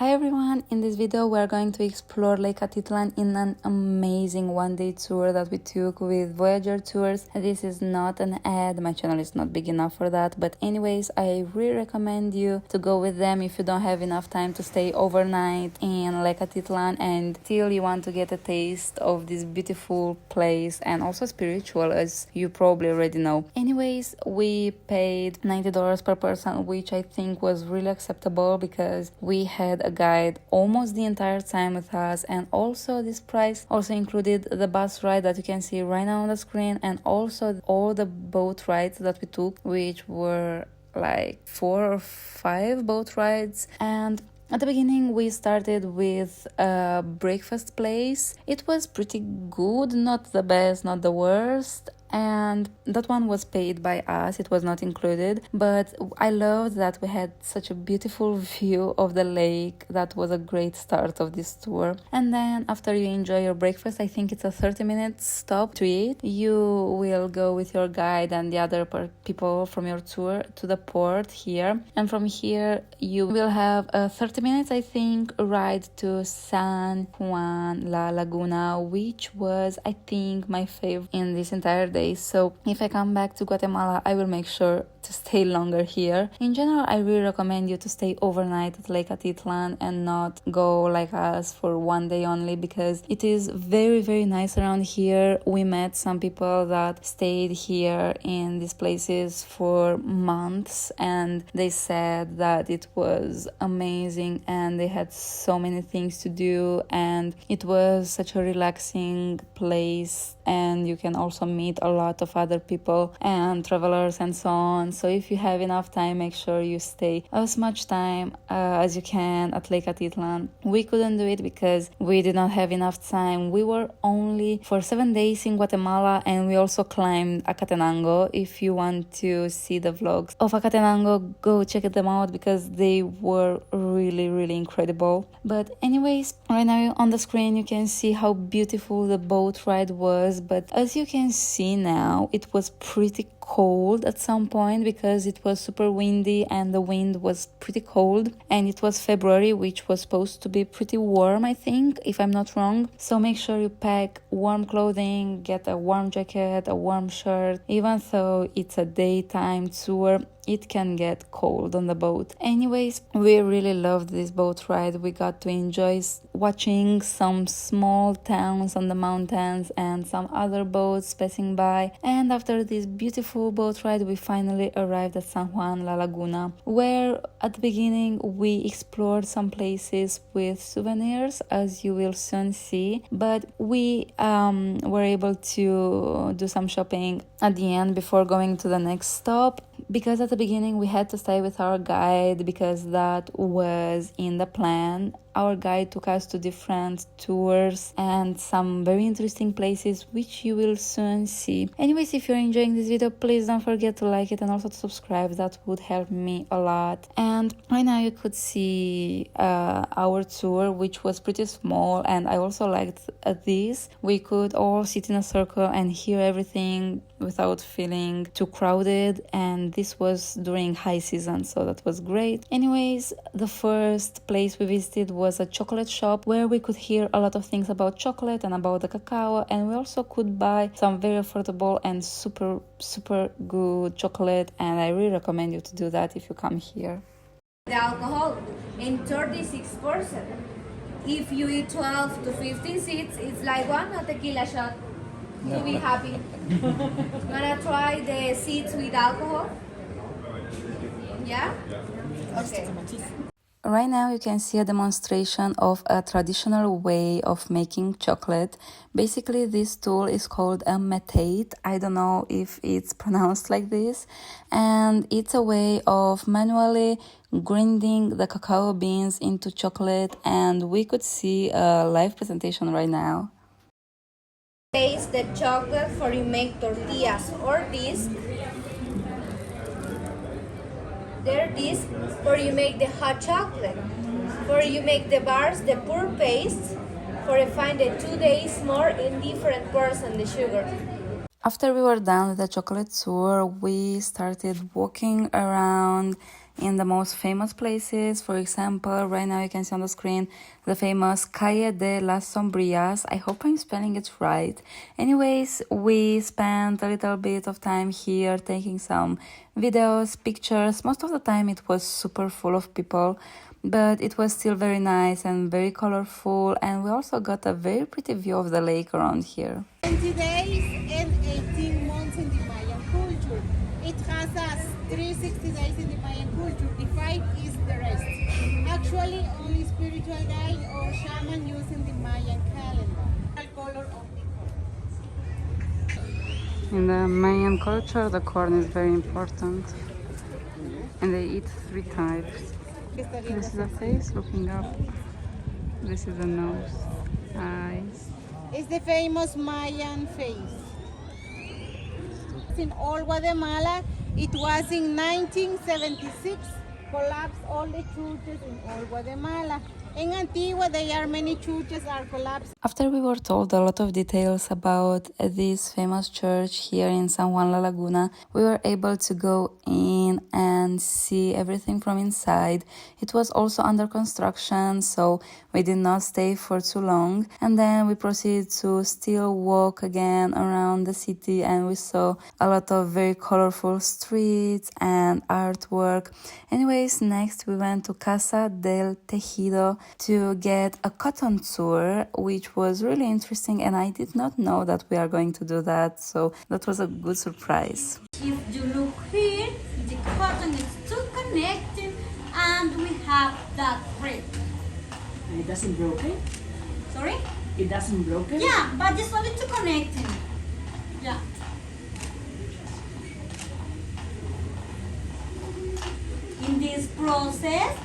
Hi everyone, in this video we are going to explore Lake Atitlan in an amazing one-day tour that we took with Voyageur Tours. This is not an ad, my channel is not big enough for that, but anyways, I really recommend you to go with them if you don't have enough time to stay overnight in Lake Atitlan and still you want to get a taste of this beautiful place and also spiritual, as you probably already know. Anyways, we paid $90 per person, which I think was really acceptable because we had a guide almost the entire time with us, and also this price also included the bus ride that you can see right now on the screen, and also all the boat rides that we took, which were like 4 or 5 boat rides. And at the beginning we started with a breakfast place. It was pretty good, not the best, not the worst, and that one was paid by us, it was not included, but I loved that we had such a beautiful view of the lake. That was a great start of this tour. And then after you enjoy your breakfast, I think it's a 30-minute stop to eat, you will go with your guide and the other people from your tour to the port here, and from here you will have a 30 minutes I think ride to San Juan La Laguna, which was I think my favorite in this entire day. So if I come back to Guatemala, I will make sure to stay longer here. In general, I really recommend you to stay overnight at Lake Atitlan and not go like us for one day only, because it is very nice around here. We met some people that stayed here in these places for months and they said that it was amazing and they had so many things to do and it was such a relaxing place, and you can also meet a lot of other people and travelers and so on. So if you have enough time, make sure you stay as much time as you can at Lake Atitlan. We couldn't do it because we did not have enough time. We were only for 7 days in Guatemala, and we also climbed Acatenango. If you want to see the vlogs of Acatenango, go check them out because they were really incredible. But anyways, right now on the screen you can see how beautiful the boat ride was, but as you can see now, it was pretty cold at some point because it was super windy and the wind was pretty cold, and it was February, which was supposed to be pretty warm, I think, if I'm not wrong. So make sure you pack warm clothing, get a warm jacket, a warm shirt. Even though it's a daytime tour, it can get cold on the boat. Anyways, we really loved this boat ride. We got to enjoy watching some small towns on the mountains and some other boats passing by, and after this beautiful boat ride we finally arrived at San Juan La Laguna, where at the beginning we explored some places with souvenirs, as you will soon see, but we were able to do some shopping at the end before going to the next stop, because at the beginning we had to stay with our guide because that was in the plan. Our guide took us to different tours and some very interesting places, which you will soon see. Anyways, if you're enjoying this video, please don't forget to like it and also to subscribe. That would help me a lot. And right now you could see our tour, which was pretty small, and I also liked this. We could all sit in a circle and hear everything without feeling too crowded, and this was during high season, so that was great. Anyways, the first place we visited was a chocolate shop where we could hear a lot of things about chocolate and about the cacao, and we also could buy some very affordable and super good chocolate, and I really recommend you to do that if you come here. The alcohol in 36%. If you eat 12 to 15 seats, it's like one tequila shot. To be happy. Wanna try the seeds with alcohol? Yeah? Okay. Right now you can see a demonstration of a traditional way of making chocolate. Basically this tool is called a metate. I don't know if it's pronounced like this, and it's a way of manually grinding the cacao beans into chocolate, and we could see a live presentation right now. Taste the chocolate before you make tortillas or disc. Their disc where you make the hot chocolate, where you make the bars, the pure paste, for you find the 2 days more in different percent the sugar. After we were done with the chocolate tour, we started walking around in the most famous places. For example, right now you can see on the screen the famous Calle de las Sombrillas. I hope I'm spelling it right. Anyways, we spent a little bit of time here taking some videos, pictures. Most of the time it was super full of people, but it was still very nice and very colorful, and we also got a very pretty view of the lake around here. 20 days and 18 months in the Mayan culture. It has us 360 days in the Mayan culture. The 5 is the rest. Actually, only spiritual guide or shaman using the Mayan calendar. The color of the corn. In the Mayan culture, the corn is very important, and they eat 3 types. This is the face looking up. This is the nose, eyes. It's the famous Mayan face. In all Guatemala, it was in 1976, collapsed all the churches in all Guatemala. In Antigua, there are many churches are collapsed. After we were told a lot of details about this famous church here in San Juan La Laguna, we were able to go in and see everything from inside. It was also under construction, so we did not stay for too long. And then we proceeded to still walk again around the city, and we saw a lot of very colorful streets and artwork. Anyways, next we went to Casa del Tejido to get a cotton tour, which was really interesting, and I did not know that we are going to do that, so that was a good surprise. If you look here, the cotton is too connected and we have that thread. And it doesn't broken? Sorry? It doesn't broken? Yeah, but it's only to connecting. Yeah. In this process,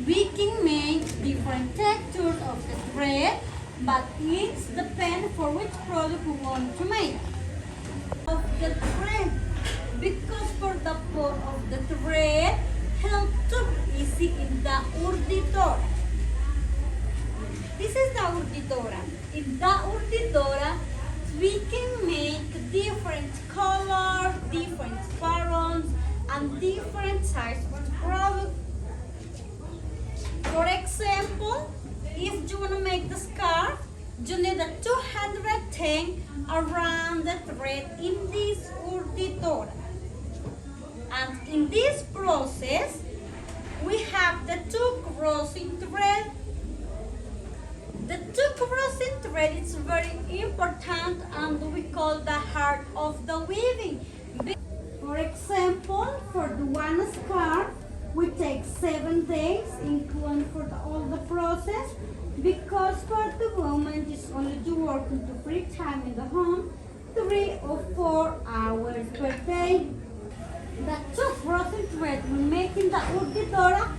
we can make different textures of the thread, but it depends for which product we want to make. Of the thread, because for the part of the thread, help to easy in the urdidora. This is the urdidora. In the urdidora, we can make different colors, different patterns, and different sizes of product. For example, if you want to make the scarf, you need a 210 around the thread in this urdidora. And in this process, we have the 2 crossing thread. The 2 crossing thread is very important, and we call the heart of the weaving. For example, for the one scarf, we take 7 days, including for all the process, because for the woman is only to work into free time in the home, 3 or 4 hours per day. The 2 crossing thread we make in the urdidora,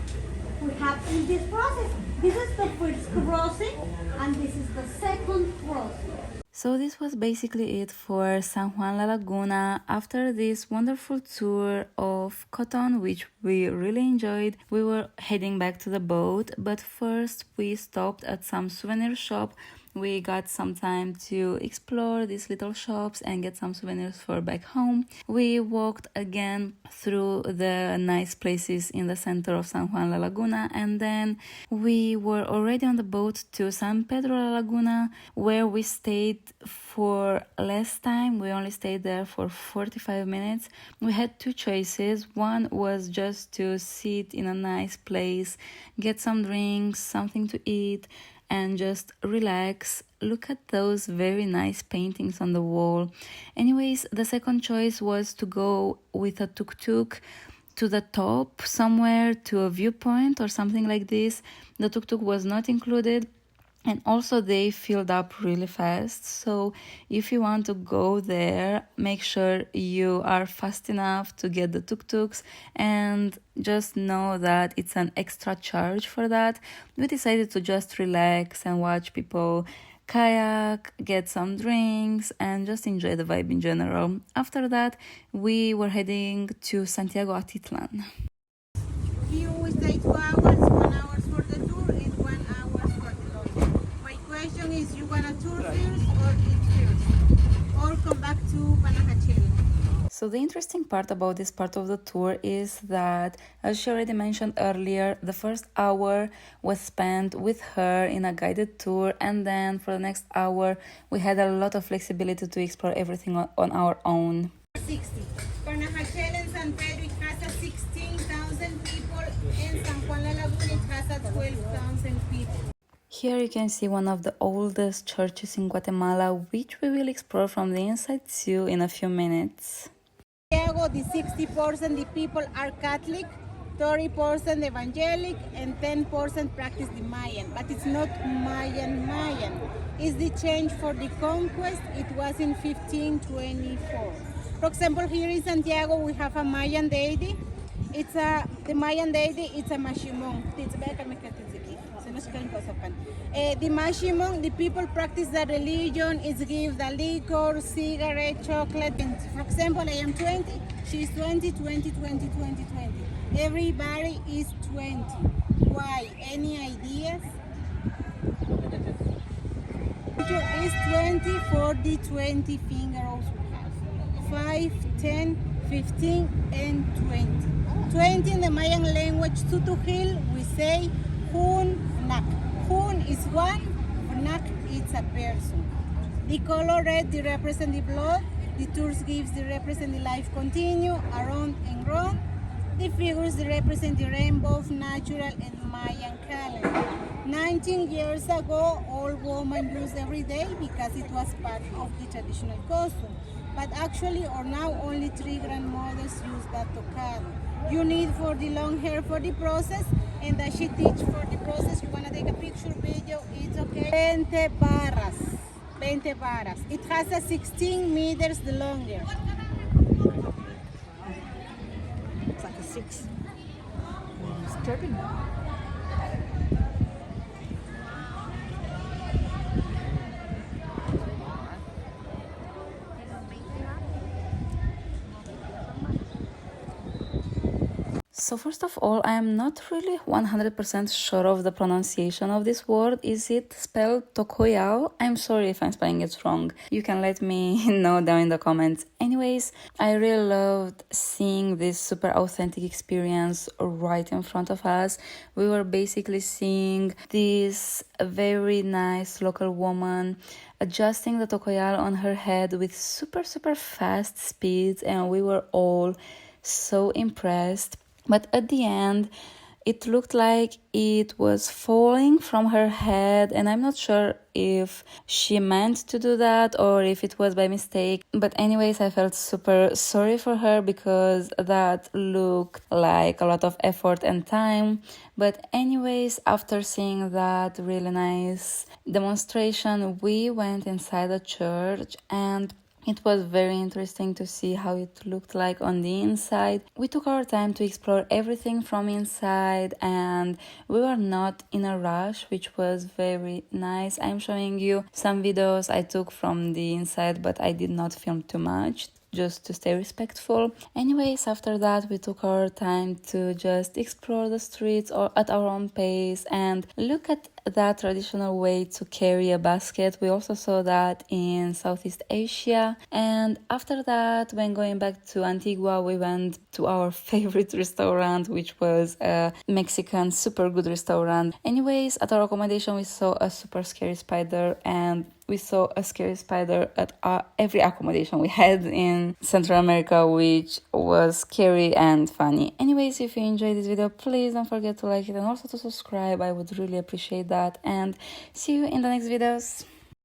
we have in this process. This is the first crossing, and this is the second crossing. So this was basically it for San Juan La Laguna. After this wonderful tour of cotton, which we really enjoyed, we were heading back to the boat, but first we stopped at some souvenir shop. We got some time to explore these little shops and get some souvenirs for back home. We walked again through the nice places in the center of San Juan La Laguna, and then we were already on the boat to San Pedro la Laguna, where we stayed for less time. We only stayed there for 45 minutes. We had 2 choices. One was just to sit in a nice place, get some drinks, something to eat, and just relax, look at those very nice paintings on the wall. Anyways, the second choice was to go with a tuk-tuk to the top somewhere, to a viewpoint or something like this. The tuk-tuk was not included, and also they filled up really fast. So if you want to go there, make sure you are fast enough to get the tuk-tuks, and just know that it's an extra charge for that. We decided to just relax and watch people kayak, get some drinks, and just enjoy the vibe in general. After that, we were heading to Santiago Atitlan. You stay 2 hours, 1 hour for the tour and 1 hour for the lodge. My question is, you want a tour first or eat first? Or come back to Panajachel? So the interesting part about this part of the tour is that, as she already mentioned earlier, the first hour was spent with her in a guided tour, and then for the next hour we had a lot of flexibility to explore everything on our own. 60. Panajachel and San Pedro, it has a 16,000 people, and San Juan La Laguna, it has a 12,000 people. Here you can see one of the oldest churches in Guatemala, which we will explore from the inside too in a few minutes. Santiago, the 60% the people are Catholic, 30% evangelic, and 10% practice the Mayan. But it's not Mayan. It's the change for the conquest. It was in 1524. For example, here in Santiago, we have a Mayan deity. The Mayan deity, it's a Mashimon. The Mashimon, the people practice the religion, is give the liquor, cigarette, chocolate. And for example, I am 20, she's 20, 20, 20, 20, 20. Everybody is 20. Why? Any ideas? Is 20 for the 20 fingers we have. 5, 10, 15, and 20. 20 in the Mayan language, Tutuhil, we say Hun Nak. Hun is one, Nak is a person. The color red, they represent the blood. The tours gives, they represent the life continue, around and round. The figures, they represent the rainbow, natural and Mayan calendar. 19 years ago, all women used every day because it was part of the traditional costume. But actually, or now only 3 grandmothers use that tocoyal. You need for the long hair for the process, and that she teach for the process. You wanna take a picture, video, it's okay. 20 barras, 20 barras. It has a 16 meters longer. It's like a 6. It's turbine. So first of all, I am not really 100% sure of the pronunciation of this word. Is it spelled tocoyal? I'm sorry if I'm spelling it wrong. You can let me know down in the comments. Anyways, I really loved seeing this super authentic experience right in front of us. We were basically seeing this very nice local woman adjusting the tocoyal on her head with super fast speeds, and we were all so impressed. But at the end, it looked like it was falling from her head, and I'm not sure if she meant to do that or if it was by mistake. But anyways, I felt super sorry for her because that looked like a lot of effort and time. But anyways, after seeing that really nice demonstration, we went inside the church, and it was very interesting to see how it looked like on the inside. We took our time to explore everything from inside, and we were not in a rush, which was very nice. I'm showing you some videos I took from the inside, but I did not film too much, just to stay respectful. Anyways, after that, we took our time to just explore the streets or at our own pace and look at that traditional way to carry a basket. We also saw that in Southeast Asia. And after that, when going back to Antigua, we went to our favorite restaurant, which was a Mexican super good restaurant. Anyways, at our accommodation, we saw a super scary spider, and we saw a scary spider at every accommodation we had in Central America, which was scary and funny. Anyways, if you enjoyed this video, please don't forget to like it and also to subscribe. I would really appreciate that, and see you in the next videos.